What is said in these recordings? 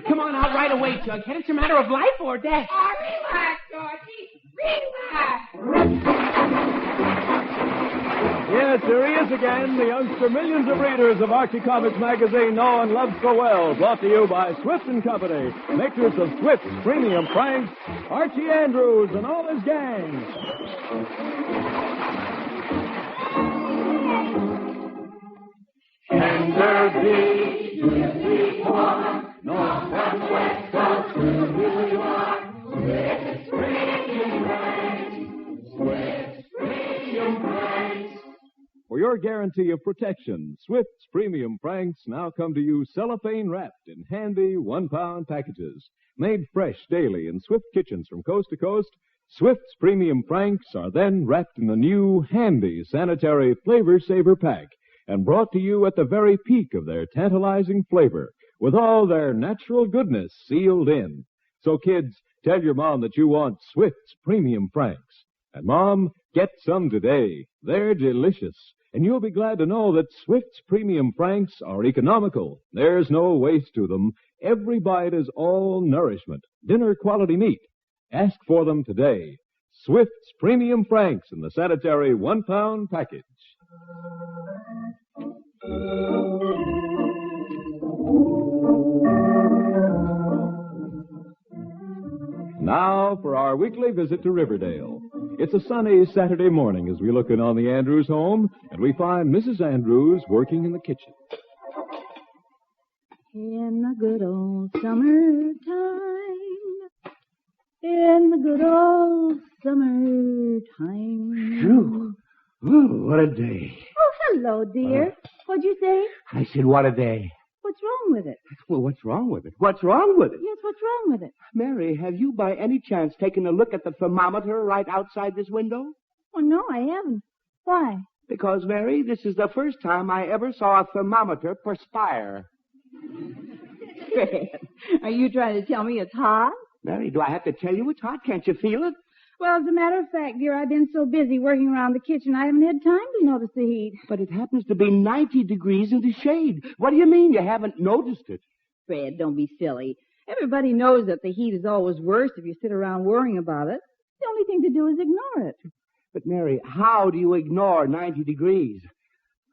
Come on out right away, Jughead. It's a matter of life or death. Oh, relax, Archie. Relax. Yes, here he is again, the youngster millions of readers of Archie Comics magazine know and love so well. Brought to you by Swift & Company, makers of Swift's premium pranks, Archie Andrews and all his gang. Tender beat, sweet one, north and west of New York. Swift premium pranks, Swift premium pranks. For your guarantee of protection, Swift's premium pranks now come to you cellophane wrapped in handy 1-pound packages. Made fresh daily in Swift kitchens from coast to coast, Swift's premium pranks are then wrapped in the new handy sanitary Flavor Saver pack and brought to you at the very peak of their tantalizing flavor with all their natural goodness sealed in. So kids, tell your mom that you want Swift's premium pranks. And Mom, get some today. They're delicious. And you'll be glad to know that Swift's premium franks are economical. There's no waste to them. Every bite is all nourishment, dinner-quality meat. Ask for them today. Swift's premium franks in the sanitary 1-pound package. Now for our weekly visit to Riverdale. It's a sunny Saturday morning as we look in on the Andrews home, and we find Mrs. Andrews working in the kitchen. In the good old summertime, in the good old summertime. Phew. Oh, what a day. Oh, hello, dear. What'd you say? I said, what a day. What's wrong with it? Well, what's wrong with it? What's wrong with it? Yes, what's wrong with it? Mary, have you by any chance taken a look at the thermometer right outside this window? Oh, no, I haven't. Why? Because, Mary, this is the first time I ever saw a thermometer perspire. Fred, are you trying to tell me it's hot? Mary, do I have to tell you it's hot? Can't you feel it? Well, as a matter of fact, dear, I've been so busy working around the kitchen, I haven't had time to notice the heat. But it happens to be 90 degrees in the shade. What do you mean you haven't noticed it? Fred, don't be silly. Everybody knows that the heat is always worse if you sit around worrying about it. The only thing to do is ignore it. But, Mary, how do you ignore 90 degrees?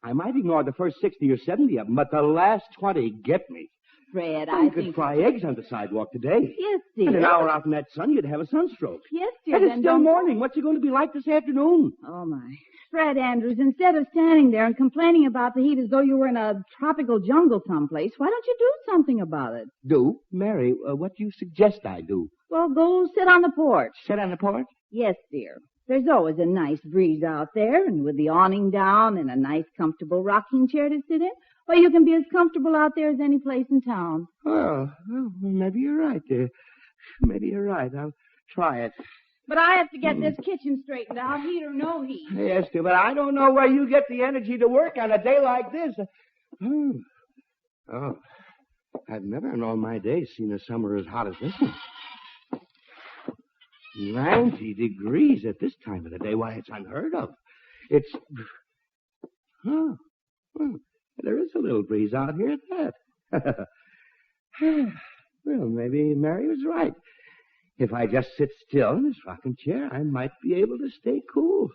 I might ignore the first 60 or 70 of them, but the last 20 get me. Fred, I could fry eggs on the sidewalk today. Yes, dear. And an hour out in that sun, you'd have a sunstroke. Yes, dear. And it's still morning. What's it going to be like this afternoon? Oh, my. Fred Andrews, instead of standing there and complaining about the heat as though you were in a tropical jungle someplace, why don't you do something about it? Do? Mary, what do you suggest I do? Well, go sit on the porch. Sit on the porch? Yes, dear. There's always a nice breeze out there, and with the awning down and a nice, comfortable rocking chair to sit in, well, you can be as comfortable out there as any place in town. Well, maybe you're right, dear. Maybe you're right. I'll try it. But I have to get this kitchen straightened out, heat or no heat. Yes, dear, but I don't know where you get the energy to work on a day like this. Oh, I've never in all my days seen a summer as hot as this one. 90 degrees at this time of the day. Why, it's unheard of. It's... Well, there is a little breeze out here at that. Well, maybe Mary was right. If I just sit still in this rocking chair, I might be able to stay cool.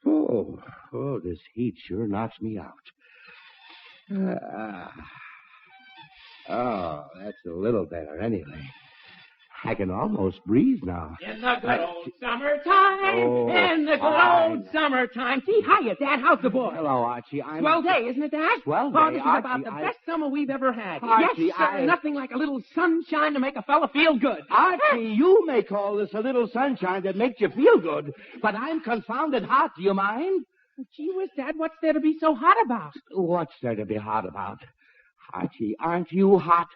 Oh, this heat sure knocks me out. That's a little better anyway. I can almost breathe now. In the good old summertime. In the good old summertime. See, hiya, Dad. How's the boy? Hello, Archie. Swell day, isn't it, Dad? Swell day, Oh, this is Archie, about the best summer we've ever had. Archie, yes, sir. Nothing like a little sunshine to make a fella feel good. Archie, you may call this a little sunshine that makes you feel good, but I'm confounded hot. Do you mind? Gee whiz, Dad, what's there to be so hot about? What's there to be hot about? Archie, aren't you hot?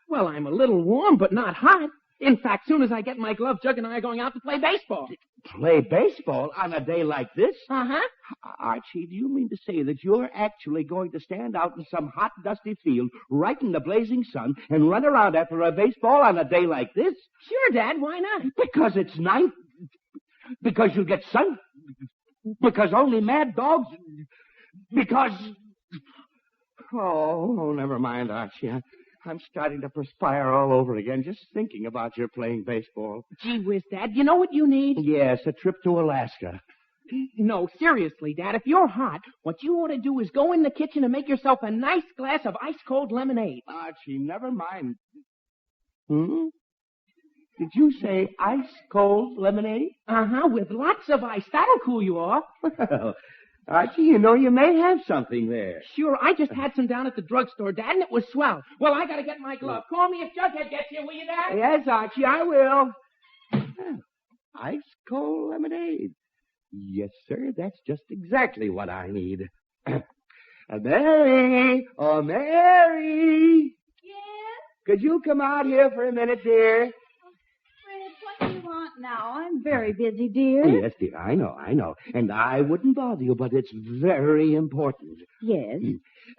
Well, I'm a little warm, but not hot. In fact, soon as I get my glove, Jug and I are going out to play baseball. Play baseball on a day like this? Uh-huh. Archie, do you mean to say that you're actually going to stand out in some hot, dusty field right in the blazing sun and run around after a baseball on a day like this? Sure, Dad. Why not? Because it's night. Because you'll get sun. Because only mad dogs. Because... Oh, never mind, Archie. I'm starting to perspire all over again just thinking about your playing baseball. Gee whiz, Dad, you know what you need? Yes, a trip to Alaska. No, seriously, Dad, if you're hot, what you ought to do is go in the kitchen and make yourself a nice glass of ice-cold lemonade. Archie, never mind. Did you say ice-cold lemonade? Uh-huh, with lots of ice. That'll cool you off. Well, Archie, you know you may have something there. Sure, I just had some down at the drugstore, Dad, and it was swell. Well, I gotta get my glove. Call me if Jughead gets here, will you, Dad? Yes, Archie, I will. Ice-cold lemonade. Yes, sir, that's just exactly what I need. Mary! Oh, Mary! Yes? Could you come out here for a minute, dear? Fred, what do you want now? I'm very busy, dear. Oh, yes, dear, I know. And I wouldn't bother you, but it's very important. Yes.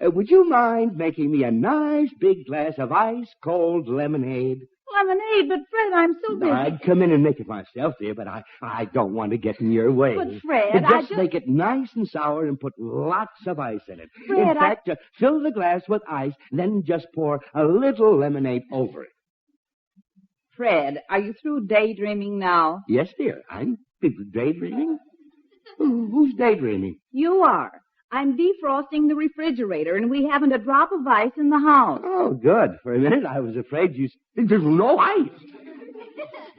Would you mind making me a nice big glass of ice-cold lemonade? Lemonade, but Fred, I'm so busy. I'd come in and make it myself, dear, but I don't want to get in your way. But, Fred, Just make it nice and sour and put lots of ice in it. Fred, in fact, fill the glass with ice, then just pour a little lemonade over it. Fred, are you through daydreaming now? Yes, dear. I'm daydreaming. Who's daydreaming? You are. I'm defrosting the refrigerator, and we haven't a drop of ice in the house. Oh, good. For a minute, I was afraid there's no ice.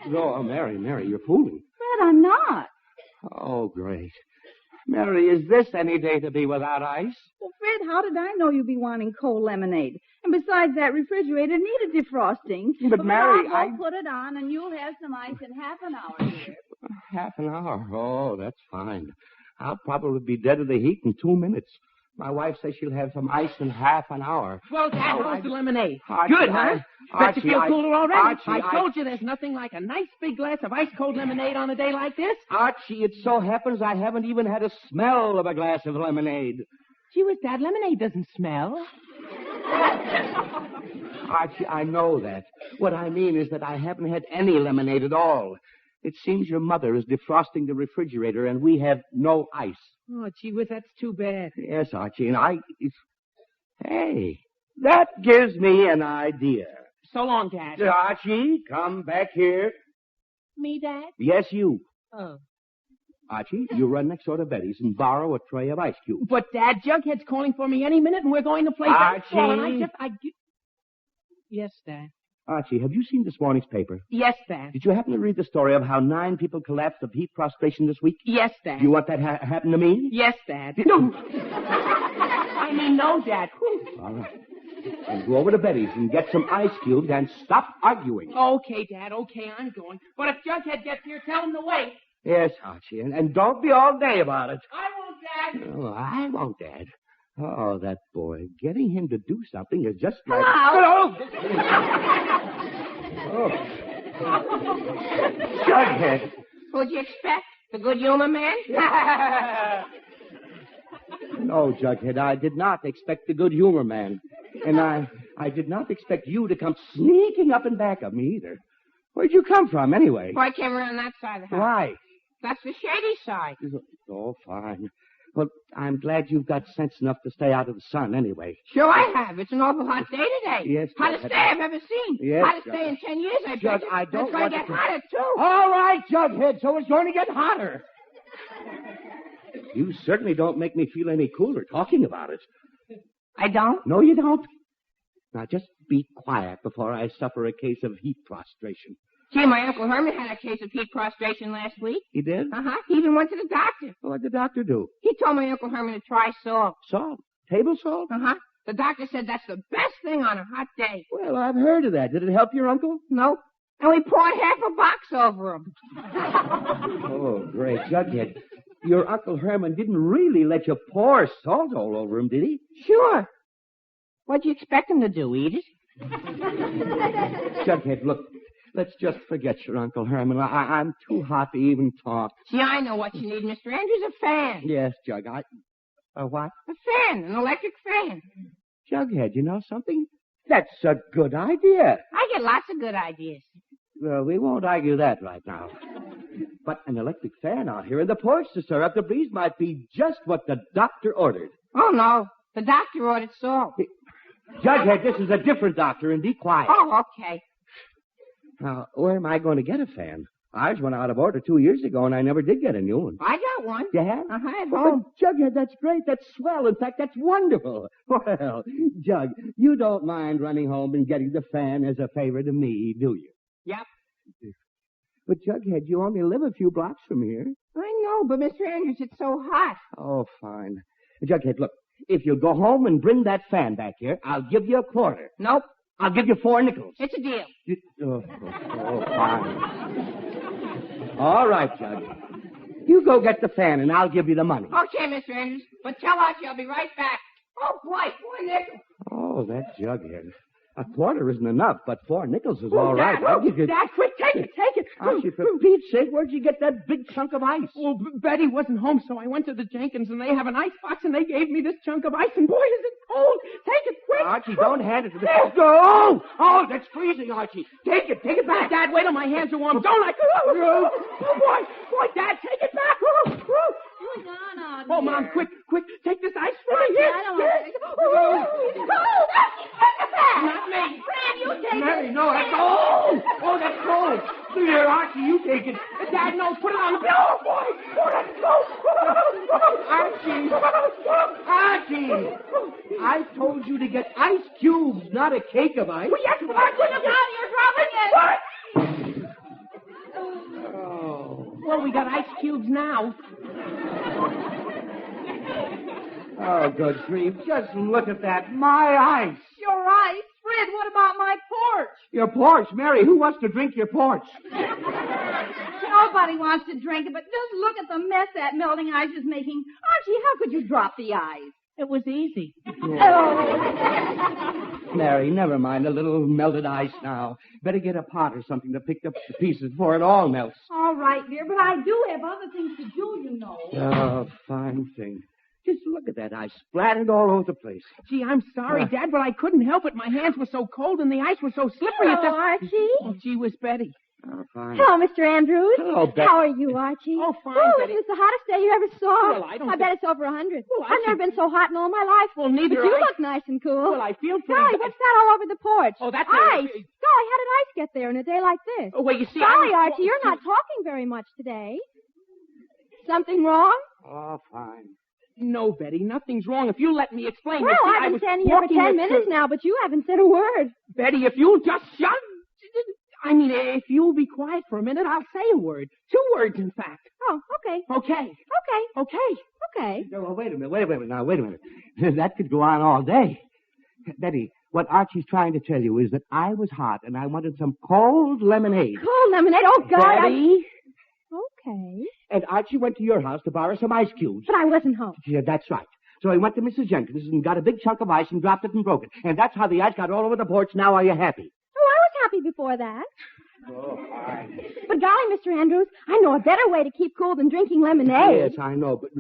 No, Mary, you're fooling. Fred, I'm not. Oh, great. Mary, is this any day to be without ice? Well, Fred, how did I know you'd be wanting cold lemonade? And besides, that refrigerator needed defrosting. But Mary, I'll put it on, and you'll have some ice in half an hour, dear. Half an hour? Oh, that's fine. I'll probably be dead of the heat in 2 minutes. My wife says she'll have some ice in half an hour. Well, Dad, how's the lemonade? Archie, Good, huh? Bet you feel cooler already. Archie, I told you there's nothing like a nice big glass of ice-cold lemonade on a day like this. Archie, it so happens I haven't even had a smell of a glass of lemonade. Gee whiz, Dad, lemonade doesn't smell. Archie, I know that. What I mean is that I haven't had any lemonade at all. It seems your mother is defrosting the refrigerator and we have no ice. Oh, gee whiz, that's too bad. Yes, Archie, and Hey, that gives me an idea. So long, Dad. Archie, come back here. Me, Dad? Yes, you. Oh. Archie, you run next door to Betty's and borrow a tray of ice cubes. But, Dad, Jughead's calling for me any minute and we're going to play baseball and Yes, Dad. Archie, have you seen this morning's paper? Yes, Dad. Did you happen to read the story of how 9 people collapsed of heat prostration this week? Yes, Dad. Do you want that happen to me? Yes, Dad. No. I mean, no, Dad. All right. And go over to Betty's and get some ice cubes and stop arguing. Okay, Dad. Okay, I'm going. But if Jughead gets here, tell him to wait. Yes, Archie. And don't be all day about it. I won't, Dad. Oh, I won't, Dad. Oh, that boy. Getting him to do something is just like... Hello. Oh. Jughead. What'd you expect? The good humor man? No, Jughead, I did not expect the good humor man. And I did not expect you to come sneaking up and back of me either. Where'd you come from, anyway? Well, I came around that side of the house. Why? That's the shady side. Oh, fine. Well, I'm glad you've got sense enough to stay out of the sun anyway. Sure I have. It's an awful hot day today. Yes, Hottest day I've ever seen. Yes, Hottest day in 10 years, I Jug, bet you. I don't It's going want to get to... hotter, too. All right, Jughead, so it's going to get hotter. You certainly don't make me feel any cooler talking about it. I don't? No, you don't. Now, just be quiet before I suffer a case of heat prostration. Gee, my Uncle Herman had a case of heat prostration last week. He did? Uh-huh. He even went to the doctor. What'd the doctor do? He told my Uncle Herman to try salt. Salt? Table salt? Uh-huh. The doctor said that's the best thing on a hot day. Well, I've heard of that. Did it help your uncle? No. And we poured half a box over him. Oh, great. Jughead, your Uncle Herman didn't really let you pour salt all over him, did he? Sure. What'd you expect him to do, eat it? Jughead, look, let's just forget your Uncle Herman. I'm too hot to even talk. See, I know what you need, Mr. Andrews, a fan. Yes, Jug, a what? A fan, an electric fan. Jughead, you know something? That's a good idea. I get lots of good ideas. Well, we won't argue that right now. But an electric fan out here in the porch to stir up the breeze might be just what the doctor ordered. Oh, no. The doctor ordered salt. Jughead, this is a different doctor, and be quiet. Oh, okay. Now, where am I going to get a fan? Ours went out of order 2 years ago, and I never did get a new one. I got one. You have? At Well, home. but Jughead, that's great. That's swell. In fact, that's wonderful. Well, Jug, you don't mind running home and getting the fan as a favor to me, do you? Yep. But, Jughead, you only live a few blocks from here. I know, but Mr. Andrews, it's so hot. Oh, fine. Jughead, look, if you'll go home and bring that fan back here, I'll give you a quarter. Nope. I'll give you 4 nickels. It's a deal. Fine. All right, Jug. You go get the fan, and I'll give you the money. Okay, Mr. Andrews. But tell Archie I'll be right back. Oh, boy, 4 nickels. Oh, that Jughead. A quarter isn't enough, but 4 nickels is all right. I'll give you... Dad, quick, take it. Archie, for Pete's sake, where'd you get that big chunk of ice? Well, Betty wasn't home, so I went to the Jenkins, and they have an ice box, and they gave me this chunk of ice, and boy, is it cold. Take it quick. Archie, don't hand it to me. Oh, that's freezing, Archie. Take it back. Dad, wait till my hands are warm. Don't I? Oh, boy, Dad, take it back. What's going on Oh, here? Mom, quick, take this ice from me. Here. I don't want to. It's cold. Archie, take it back. Not me. Fran, you take Mary, it. no, that's... Oh, that's cold. Here, Archie, you take it. Dad, no, put it on the... Oh, boy. Oh, that's cold. Archie! I told you to get ice cubes, not a cake of ice. Well, yes, but Archie, Look out, you're dropping it. Oh. Well, we got ice cubes now. Oh, good grief. Just look at that. My ice. You're right. Fred, what about my porch? Your porch. Mary, who wants to drink your porch? Nobody wants to drink it, but just look at the mess that melting ice is making. Archie, how could you drop the ice? It was easy. Mary, never mind a little melted ice now. Better get a pot or something to pick up the pieces before it all melts. All right, dear, but I do have other things to do, you know. Oh, fine thing. Just look at that ice splattered all over the place. Gee, I'm sorry, Dad, but I couldn't help it. My hands were so cold and the ice was so slippery. Hello, Archie. Oh, gee whiz, Betty. Oh, fine. Hello, Mr. Andrews. Hello, Betty. How are you, Archie? Oh, fine, Betty. This is the hottest day you ever saw. Well, I don't bet it's over 100. Well, I've never been so hot in all my life. Well, neither But you I. look nice and cool. Well, I feel pretty Golly, bad. what's that all over the porch? Oh, that's ice. Golly, how did ice get there in a day like this? Oh, well, you see, Golly, I was... Archie, you're not talking very much today. Something wrong? Oh, fine. No, Betty, nothing's wrong. If you let me explain. Well, you see, I've I been was standing here for walking 10 with minutes now, but you haven't said a word. Betty, if you'll just shut... I mean, if you'll be quiet for a minute, I'll say a word. 2 words, in fact. Oh, okay. Okay. Okay. No, wait a minute. That could go on all day. Betty, what Archie's trying to tell you is that I was hot and I wanted some cold lemonade. Cold lemonade? Oh, God. Betty? Okay. And Archie went to your house to borrow some ice cubes. But I wasn't home. Yeah, that's right. So he went to Mrs. Jenkins and got a big chunk of ice and dropped it and broke it. And that's how the ice got all over the porch. Now are you happy? Oh, I was happy before that. Oh, fine. But golly, Mr. Andrews, I know a better way to keep cool than drinking lemonade. Yes, I know, but...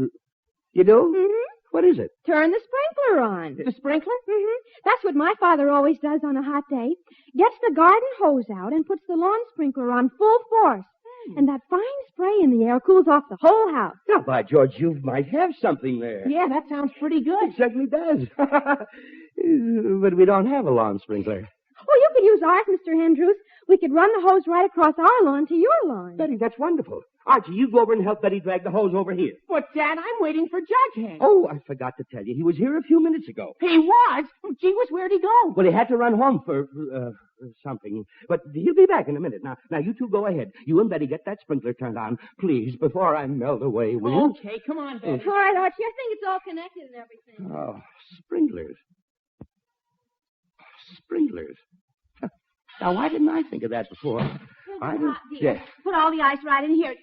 You do? Mm-hmm. What is it? Turn the sprinkler on. The sprinkler? Mm-hmm. That's what my father always does on a hot day. Gets the garden hose out and puts the lawn sprinkler on full force. And that fine spray in the air cools off the whole house. Now, by George, you might have something there. Yeah, that sounds pretty good. It certainly does. But we don't have a lawn sprinkler. Oh, you could use ours, Mr. Andrews. We could run the hose right across our lawn to your lawn. Betty, that's wonderful. Archie, you go over and help Betty drag the hose over here. But, Dad, I'm waiting for Jughead. Oh, I forgot to tell you. He was here a few minutes ago. He was? Oh, gee whiz, where'd he go? Well, he had to run home for something. But he'll be back in a minute. Now, you two go ahead. You and Betty get that sprinkler turned on, please, before I melt away, will you? Okay, come on, Betty. All right, Archie, I think it's all connected and everything. Oh, sprinklers. Sprinklers. Now, why didn't I think of that before? Yes. Put all the ice right in here.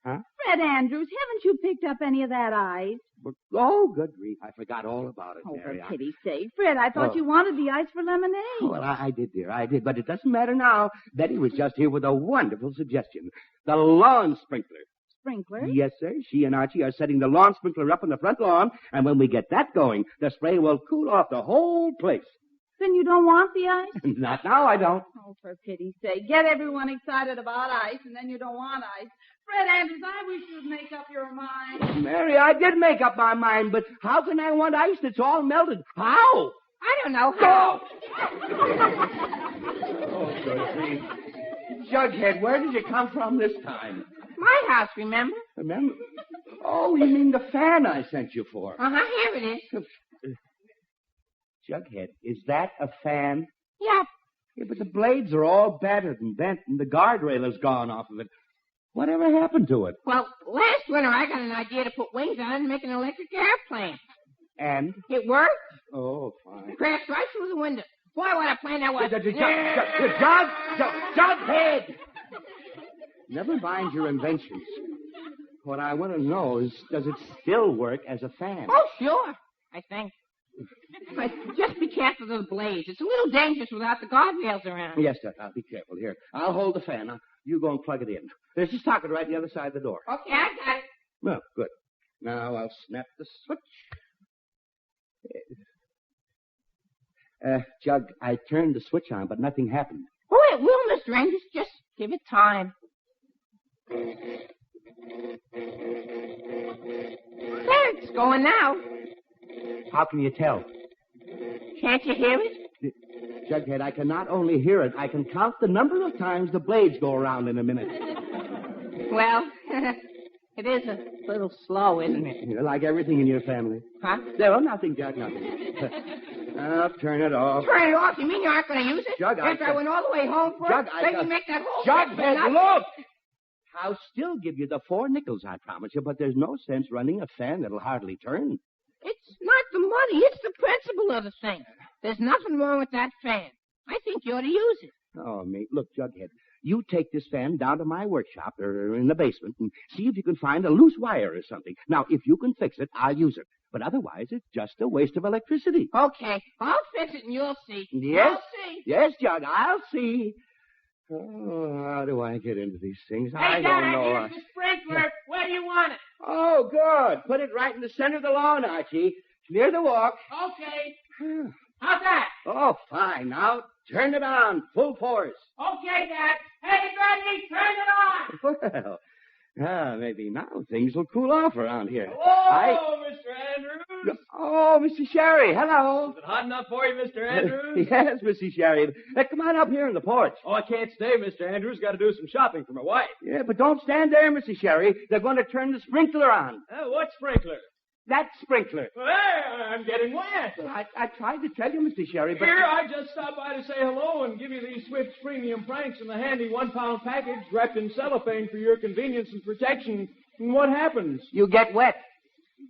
Huh? Fred Andrews, haven't you picked up any of that ice? Oh, good grief. I forgot all about it, Oh, Mary. for pity's sake. Fred, I thought you wanted the ice for lemonade. Well, I did, dear. I did. But it doesn't matter now. Betty was just here with a wonderful suggestion. The lawn sprinkler. Sprinkler? Yes, sir. She and Archie are setting the lawn sprinkler up on the front lawn, and when we get that going, the spray will cool off the whole place. Then you don't want the ice? Not now, I don't. Oh, for pity's sake. Get everyone excited about ice, and then you don't want ice. Fred Andrews, I wish you'd make up your mind. Mary, I did make up my mind, but how can I want ice that's all melted? How? I don't know how. Oh, good grief. Jughead, where did you come from this time? My house, remember? Remember? Oh, you mean the fan I sent you for? Here it is. Jughead, is that a fan? Yep. Yeah, but the blades are all battered and bent, and the guardrail has gone off of it. Whatever happened to it? Well, last winter I got an idea to put wings on it and make an electric airplane. And? It worked. Oh, fine. Crashed right through the window. Boy, what a plane that was. Jughead! Never mind your inventions. What I want to know is, does it still work as a fan? Oh, sure, I think. But just be careful of the blades. It's a little dangerous without the guardrails around. Yes, Doc, I'll be careful. Here, I'll hold the fan. Now, you go and plug it in. There's a socket right the other side of the door. Okay, I got it. Well, good. Now I'll snap the switch. Jug, I turned the switch on, but nothing happened. Oh, it will, Mr. Andrews. Just give it time. There, it's going now. How can you tell? Can't you hear it? Jughead, I can not only hear it, I can count the number of times the blades go around in a minute. Well, it is a little slow, isn't it? You're like everything in your family. Huh? No, nothing, Jug, nothing. I'll turn it off. Turn it off? You mean you aren't going to use it? Jug, after I went all the way home for Jug, it? Then you make that whole... Jughead, look! I'll still give you the 4 nickels, I promise you, but there's no sense running a fan that'll hardly turn. It's not the money. It's the principle of the thing. There's nothing wrong with that fan. I think you ought to use it. Oh, mate, look, Jughead, you take this fan down to my workshop or in the basement and see if you can find a loose wire or something. Now, if you can fix it, I'll use it. But otherwise, it's just a waste of electricity. Okay, I'll fix it and you'll see. Yes? I'll see. Yes, Jug, I'll see. Oh, how do I get into these things? I Dad, don't know. here's the sprinkler. Where do you want it? Oh, good. Put it right in the center of the lawn, Archie. Near the walk. Okay. How's that? Oh, fine. Now, turn it on. Full force. Okay, Dad. Hey, Granny, turn it on. Well, maybe now things will cool off around here. Hello, Mr. Andrews. Oh, Mr. Sherry, hello. Is it hot enough for you, Mr. Andrews? Yes, Mr. Sherry. Come on up here in the porch. Oh, I can't stay, Mr. Andrews. Got to do some shopping for my wife. Yeah, but don't stand there, Mr. Sherry. They're going to turn the sprinkler on. What sprinkler? That sprinkler. Well, I'm getting wet. I tried to tell you, Mr. Sherry, but... Here, I just stopped by to say hello and give you these Swift's Premium Pranks in the handy 1-pound package wrapped in cellophane for your convenience and protection. And what happens? You get wet.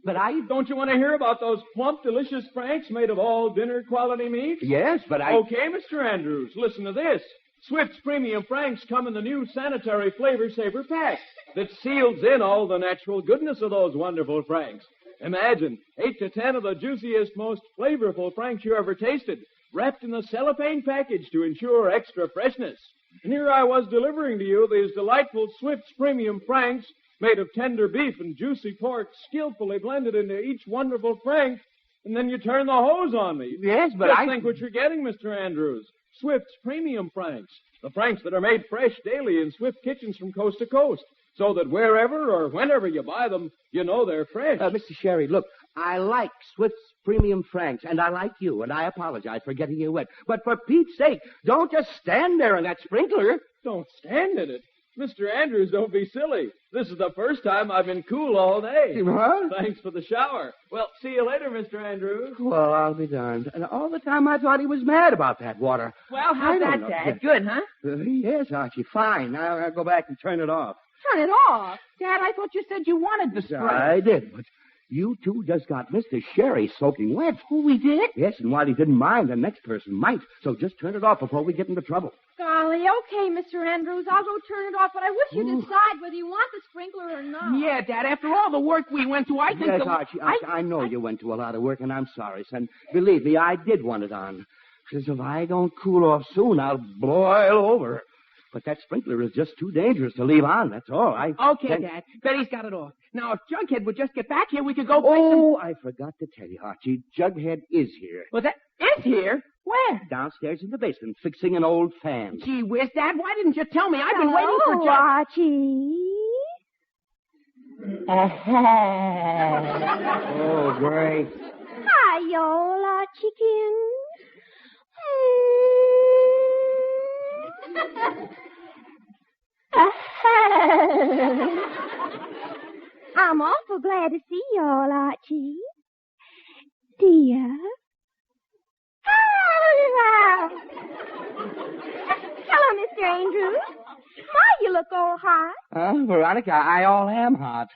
But Don't you want to hear about those plump, delicious pranks made of all dinner-quality meats? Yes, but Okay, Mr. Andrews, listen to this. Swift's Premium Pranks come in the new sanitary Flavor Saver pack that seals in all the natural goodness of those wonderful pranks. Imagine 8 to 10 of the juiciest, most flavorful pranks you ever tasted, wrapped in a cellophane package to ensure extra freshness. And here I was delivering to you these delightful Swift's Premium Pranks made of tender beef and juicy pork, skillfully blended into each wonderful prank, and then you turn the hose on me. Yes, but Just think what you're getting, Mr. Andrews. Swift's Premium Pranks. The pranks that are made fresh daily in Swift kitchens from coast to coast. So that wherever or whenever you buy them, you know they're fresh. Mr. Sherry, look, I like Swift's Premium Franks, and I like you, and I apologize for getting you wet. But for Pete's sake, don't just stand there in that sprinkler. Don't stand in it. Mr. Andrews, don't be silly. This is the first time I've been cool all day. What? Thanks for the shower. Well, see you later, Mr. Andrews. Well, I'll be darned. And all the time I thought he was mad about that water. Well, how's that, Dad? Good, huh? Yes, Archie, fine. Now I'll go back and turn it off. Turn it off. Dad, I thought you said you wanted the spray. I did, but you two just got Mr. Sherry soaking wet. Oh, we did? Yes, and while he didn't mind, the next person might. So just turn it off before we get into trouble. Golly, okay, Mr. Andrews. I'll go turn it off, but I wish you'd decide whether you want the sprinkler or not. Yeah, Dad, after all the work we went to, I think... Yes, Archie, I know you went to a lot of work, and I'm sorry, son. Believe me, I did want it on. Because if I don't cool off soon, I'll boil over. But that sprinkler is just too dangerous to leave on, that's all. Okay, Dad. Betty's got it off. Now, if Jughead would just get back here, we could go... Oh, I forgot to tell you, Archie. Jughead is here. Was that... Is here? Where? Downstairs in the basement, fixing an old fan. Gee whiz, Dad, why didn't you tell me? I've been waiting for Jug... Archie. Oh, great. Hi, y'all, chicken. I'm awful glad to see you all, Archie. Dear. Hello, Mr. Andrews. My, you look all hot. Veronica, I all am hot.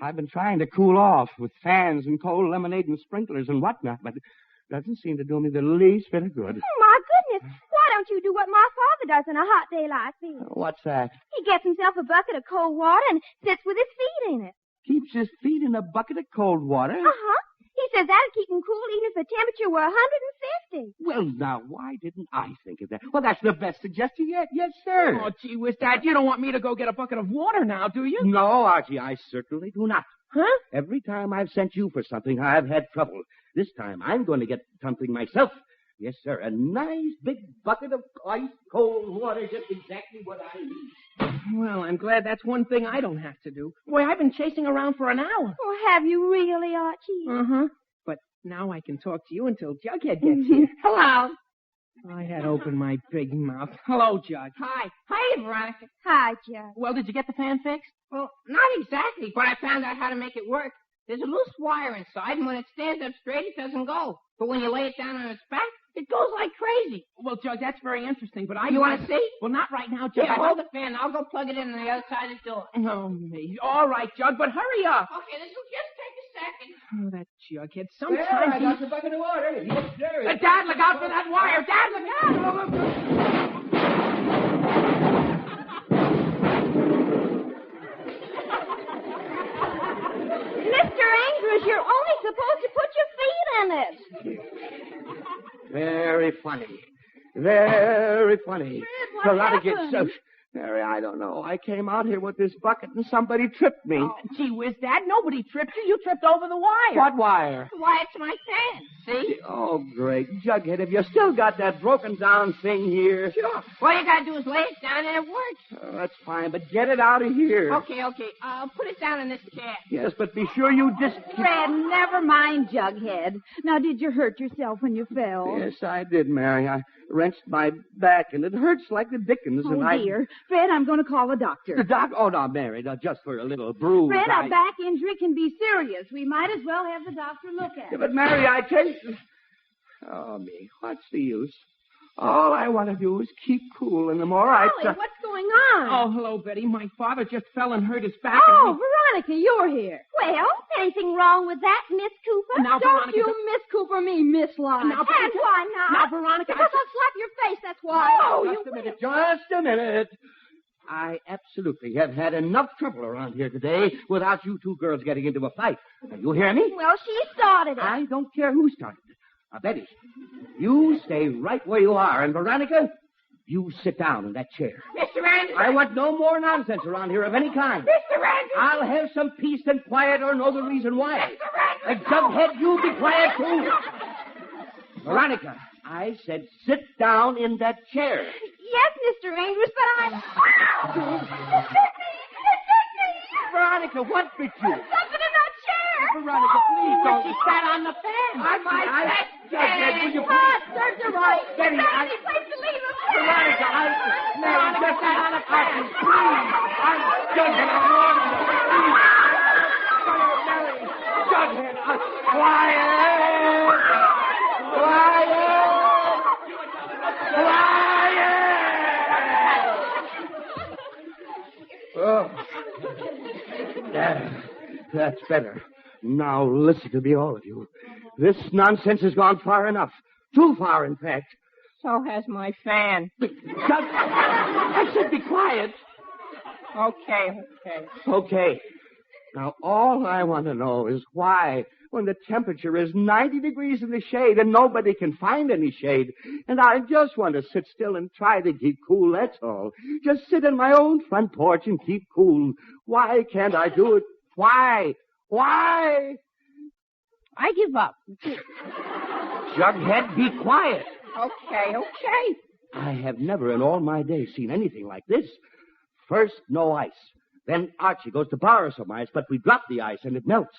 I've been trying to cool off with fans and cold lemonade and sprinklers and whatnot, but it doesn't seem to do me the least bit of good. Oh, my goodness. Why don't you do what my father does on a hot day like this? What's that? He gets himself a bucket of cold water and sits with his feet in it. Keeps his feet in a bucket of cold water? Uh-huh. He says that'll keep him cool even if the temperature were 150. Well, now, why didn't I think of that? Well, that's the best suggestion yet. Yes, sir. Oh, gee whiz, Dad, you don't want me to go get a bucket of water now, do you? No, Archie, I certainly do not. Huh? Every time I've sent you for something, I've had trouble. This time, I'm going to get something myself. Yes, sir, a nice big bucket of ice cold water, just exactly what I need. Well, I'm glad that's one thing I don't have to do. Boy, I've been chasing around for an hour. Oh, have you really, Archie? Uh-huh. But now I can talk to you until Jughead gets here. Hello. I had opened my big mouth. Hello, Jug. Hi. Hi, Veronica. Hi, Jug. Well, did you get the fan fixed? Well, not exactly, but I found out how to make it work. There's a loose wire inside, and when it stands up straight, it doesn't go. But when you lay it down on its back, it goes like crazy. Well, Jug, that's very interesting, but You want to see? Well, not right now, Jug. Yeah, hold the fan. I'll go plug it in on the other side of the door. Oh, me. All right, Jug, but hurry up. Okay, this will just take a second. Oh, that Jughead. There, Sometimes I got the bucket of water. Yes, sir. Dad, look out for that wire. Dad, look out. Mr. Andrews, you're only supposed to put your feet in it. Very funny. Very funny. Fred, what happened? Mary, I don't know. I came out here with this bucket and somebody tripped me. Oh, gee whiz, Dad, nobody tripped you. You tripped over the wire. What wire? Why, it's my fan. See? Oh, great. Jughead, have you still got that broken down thing here? Sure. All you gotta do is lay it down and it works. Oh, that's fine, but get it out of here. Okay. I'll put it down in this chair. Yes, but be sure you just... Fred, never mind, Jughead. Now, did you hurt yourself when you fell? Yes, I did, Mary. I wrenched my back, and it hurts like the dickens. Oh, and dear. Fred, I'm going to call a doctor. The doc? Oh, no, Mary, no, just for a little bruise. Fred, a back injury can be serious. We might as well have the doctor look at Yeah, it. but, Mary, I tell you... Oh, me, what's the use? All I want to do is keep cool, and the more I Golly, try... what's going on? Oh, hello, Betty. My father just fell and hurt his back. Oh, Veronica, you're here. Well, anything wrong with that, Miss Cooper? Now, Don't Veronica, you Miss Cooper me, Miss Lodge. Now, And why not? Now, Veronica, Because I'll slap your face, that's why. Oh, Just a minute, just a minute. I absolutely have had enough trouble around here today without you two girls getting into a fight. Now, you hear me? Well, she started it. I don't care who started it. Now, Betty, you stay right where you are. And, Veronica, you sit down in that chair. Mr. Andrews. I want no more nonsense around here of any kind. Mr. Andrews. I'll have some peace and quiet or know the reason why. Mr. And Andrews. Jughead, you be quiet, too. Veronica, I said sit down in that chair. Yes, Mr. Andrews, but I'm... Veronica, what bit you? Something in that chair. Veronica, please don't. She sat on the fan. Jughead, will you Ah, please? serves her right. Betty, There's I- any place to leave him. Veronica, Mary, just sat on the fan. Please. Jughead, I'm warning you. Please. Mary, Jughead, quiet. Oh, that's better. Now listen to me, all of you. This nonsense has gone far enough. Too far, in fact. So has my fan. I said be quiet. Okay. Okay. Now, all I want to know is why, when the temperature is 90 degrees in the shade and nobody can find any shade, and I just want to sit still and try to keep cool, that's all. Just sit in my own front porch and keep cool. Why can't I do it? Why? I give up. Jughead, be quiet. Okay. I have never in all my days seen anything like this. First, no ice. Then Archie goes to borrow some ice, but we drop the ice and it melts.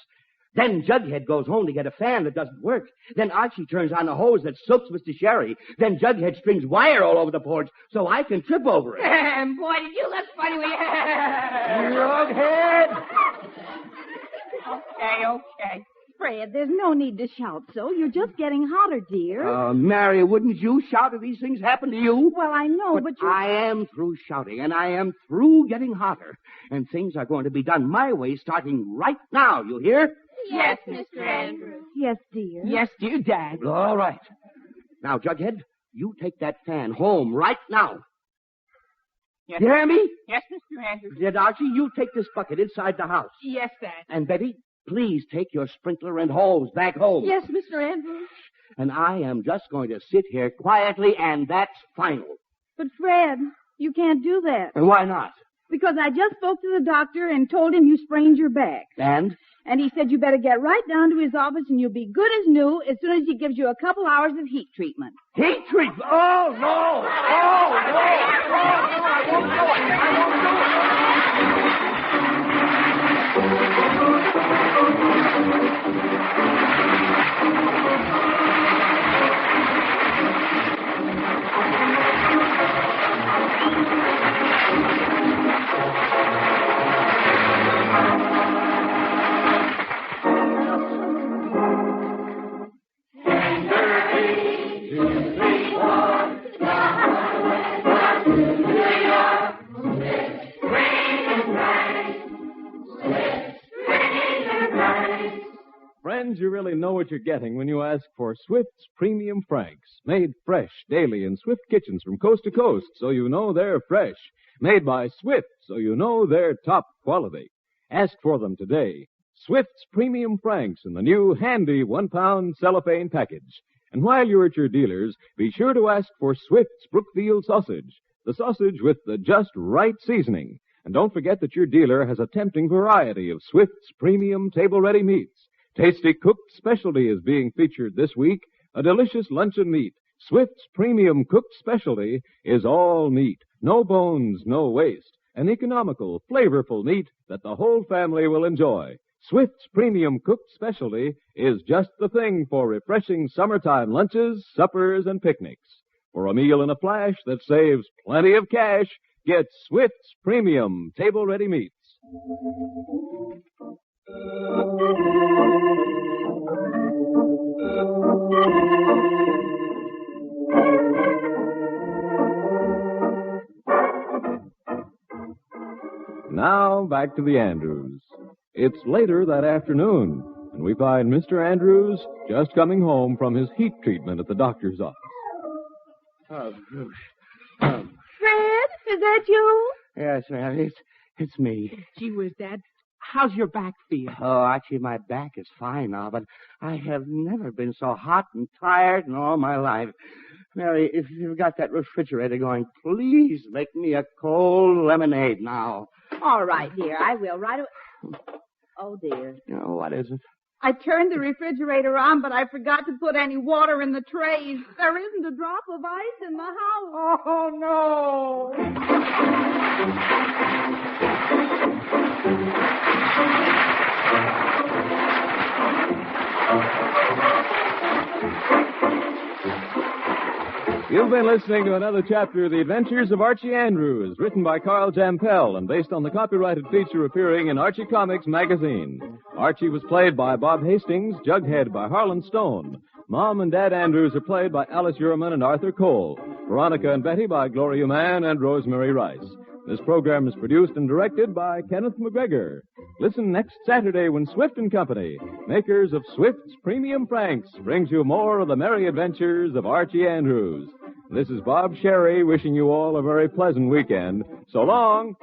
Then Jughead goes home to get a fan that doesn't work. Then Archie turns on a hose that soaks Mr. Sherry. Then Jughead strings wire all over the porch so I can trip over it. Boy, did you look funny when you... Jughead! Okay. Fred, there's no need to shout so. You're just getting hotter, dear. Mary, wouldn't you shout if these things happen to you? Well, I know, but you... I am through shouting, and I am through getting hotter. And things are going to be done my way starting right now, you hear? Yes, Mr. Andrews. Yes, dear. Yes, dear Dad. All right. Now, Jughead, you take that fan home right now. Yes. You hear me? Yes, Mr. Andrews. Did Archie, you take this bucket inside the house. Yes, Dad. And Betty, please take your sprinkler and hose back home. Yes, Mr. Andrews. And I am just going to sit here quietly, and that's final. But, Fred, you can't do that. And why not? Because I just spoke to the doctor and told him you sprained your back. And? And he said you better get right down to his office and you'll be good as new as soon as he gives you a couple hours of heat treatment. Heat treatment? Oh, no! Oh, no! I won't do it! I won't Friends, you really know what you're getting when you ask for Swift's Premium Franks. Made fresh daily in Swift kitchens from coast to coast, so you know they're fresh. Made by Swift, so you know they're top quality. Ask for them today. Swift's Premium Franks in the new handy 1-pound cellophane package. And while you're at your dealers, be sure to ask for Swift's Brookfield sausage, the sausage with the just right seasoning. And don't forget that your dealer has a tempting variety of Swift's Premium table-ready meats. Tasty cooked specialty is being featured this week, a delicious luncheon meat. Swift's Premium cooked specialty is all meat, no bones, no waste. An economical, flavorful meat that the whole family will enjoy. Swift's Premium cooked specialty is just the thing for refreshing summertime lunches, suppers, and picnics. For a meal in a flash that saves plenty of cash, get Swift's Premium table-ready meats. Now, back to the Andrews. It's later that afternoon, and we find Mr. Andrews just coming home from his heat treatment at the doctor's office. Fred, is that you? Yes, ma'am, it's me. Gee whiz, Dad. How's your back feel? Oh, Archie, my back is fine now, but I have never been so hot and tired in all my life. Mary, if you've got that refrigerator going, please make me a cold lemonade now. All right, dear, I will right away. Oh, dear. Oh, what is it? I turned the refrigerator on, but I forgot to put any water in the trays. There isn't a drop of ice in the house. Oh, no. You've been listening to another chapter of The Adventures of Archie Andrews, written by Carl Jampel and based on the copyrighted feature appearing in Archie Comics magazine. Archie was played by Bob Hastings, Jughead by Harlan Stone. Mom and Dad Andrews are played by Alice Uhrman and Arthur Cole. Veronica and Betty by Gloria Mann and Rosemary Rice. This program is produced and directed by Kenneth McGregor. Listen next Saturday when Swift & Company, makers of Swift's Premium Franks, brings you more of the merry adventures of Archie Andrews. This is Bob Sherry wishing you all a very pleasant weekend. So long.